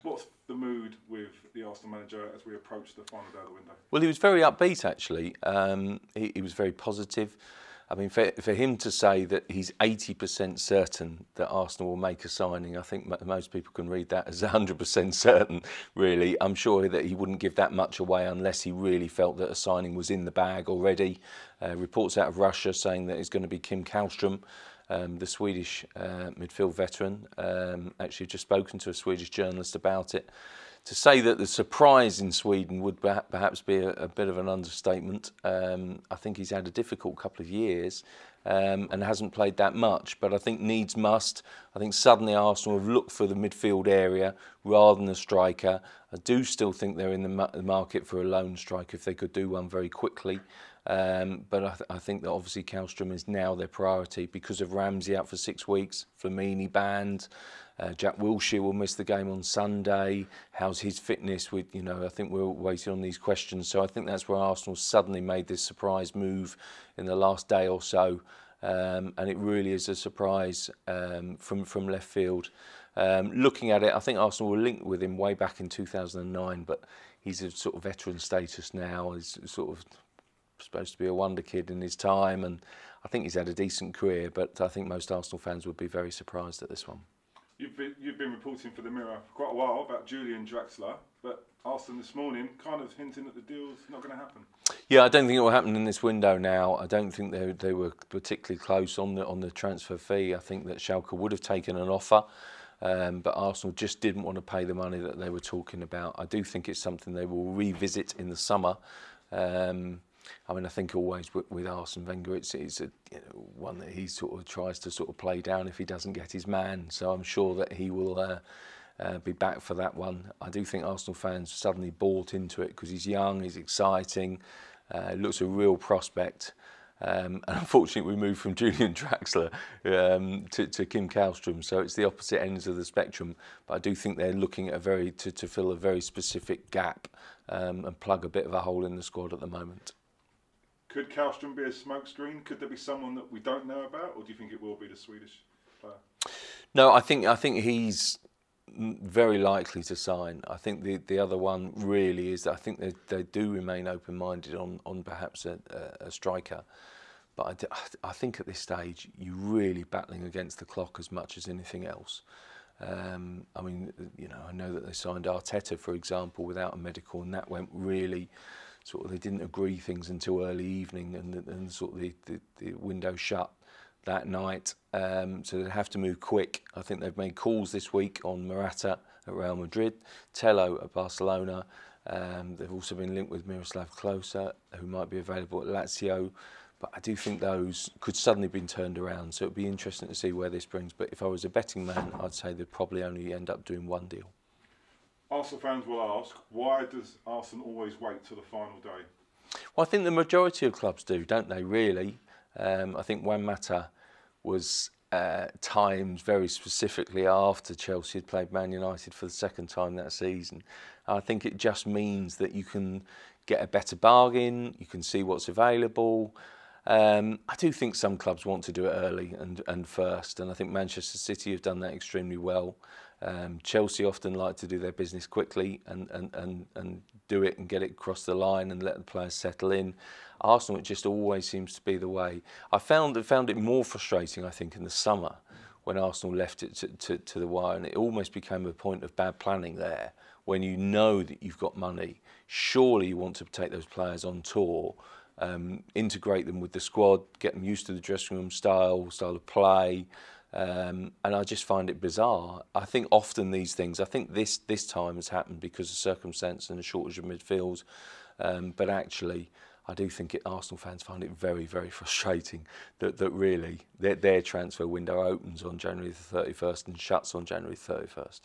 What's the mood with the Arsenal manager as we approach the final day of the window? Well, he was very upbeat, actually. He was very positive. I mean, for him to say that he's 80% certain that Arsenal will make a signing, I think most people can read that as 100% certain, really. I'm sure that he wouldn't give that much away unless he really felt that a signing was in the bag already. Reports out of Russia saying that it's going to be Kim Kallstrom, the Swedish midfield veteran. Actually, just spoken to a Swedish journalist about it. To say that the surprise in Sweden would perhaps be a bit of an understatement. I think he's had a difficult couple of years and hasn't played that much, but I think needs must. I think suddenly Arsenal have looked for the midfield area rather than a striker. I do still think they're in the market for a lone striker if they could do one very quickly. But I think that obviously Kallstrom is now their priority because of Ramsey out for 6 weeks, Flamini banned. Jack Wilshere will miss the game on Sunday. How's his fitness? I think we're waiting on these questions. So I think that's where Arsenal suddenly made this surprise move in the last day or so. And it really is a surprise from left field. Looking at it, I think Arsenal were linked with him way back in 2009, but he's a sort of veteran status now. He's sort of supposed to be a wonder kid in his time, and I think he's had a decent career, but I think most Arsenal fans would be very surprised at this one. You've been reporting for the Mirror for quite a while about Julian Draxler, but Arsenal this morning kind of hinting that the deal's not going to happen. Yeah, I don't think it will happen in this window now. I don't think they were particularly close on the transfer fee. I think that Schalke would have taken an offer, but Arsenal just didn't want to pay the money that they were talking about. I do think it's something they will revisit in the summer. I mean, I think always with Arsene Wenger, it's one that he sort of tries to sort of play down if he doesn't get his man. So I'm sure that he will be back for that one. I do think Arsenal fans suddenly bought into it because he's young, he's exciting, looks a real prospect. And unfortunately, we moved from Julian Draxler to Kim Kallstrom, so it's the opposite ends of the spectrum. But I do think they're looking at to fill a very specific gap and plug a bit of a hole in the squad at the moment. Could Kallstrom be a smokescreen? Could there be someone that we don't know about, or do you think it will be the Swedish player? No, I think he's very likely to sign. I think the other one really is that I think they do remain open-minded on perhaps a striker. But I think at this stage you're really battling against the clock as much as anything else. I mean, I know that they signed Arteta, for example, without a medical, and that went really sort of, they didn't agree things until early evening, and sort of the window shut that night. So they have to move quick. I think they've made calls this week on Morata at Real Madrid, Tello at Barcelona. They've also been linked with Miroslav Klose, who might be available at Lazio. But I do think those could suddenly be turned around. So it'd be interesting to see where this brings. But if I was a betting man, I'd say they'd probably only end up doing one deal. Arsenal fans will ask, why does Arsenal always wait till the final day? Well, I think the majority of clubs do, don't they, really? I think Juan Mata was timed very specifically after Chelsea had played Man United for the second time that season. I think it just means that you can get a better bargain, you can see what's available. I do think some clubs want to do it early and first, and I think Manchester City have done that extremely well. Chelsea often like to do their business quickly and do it and get it across the line and let the players settle in. Arsenal, it just always seems to be the way. I found it more frustrating, I think, in the summer when Arsenal left it to the wire, and it almost became a point of bad planning there. When you know that you've got money, surely you want to take those players on tour, integrate them with the squad, get them used to the dressing room style of play. And I just find it bizarre. I think often these things, I think this time has happened because of circumstance and a shortage of midfield. But actually, I do think Arsenal fans find it very, very frustrating that really their transfer window opens on January the 31st and shuts on January 31st.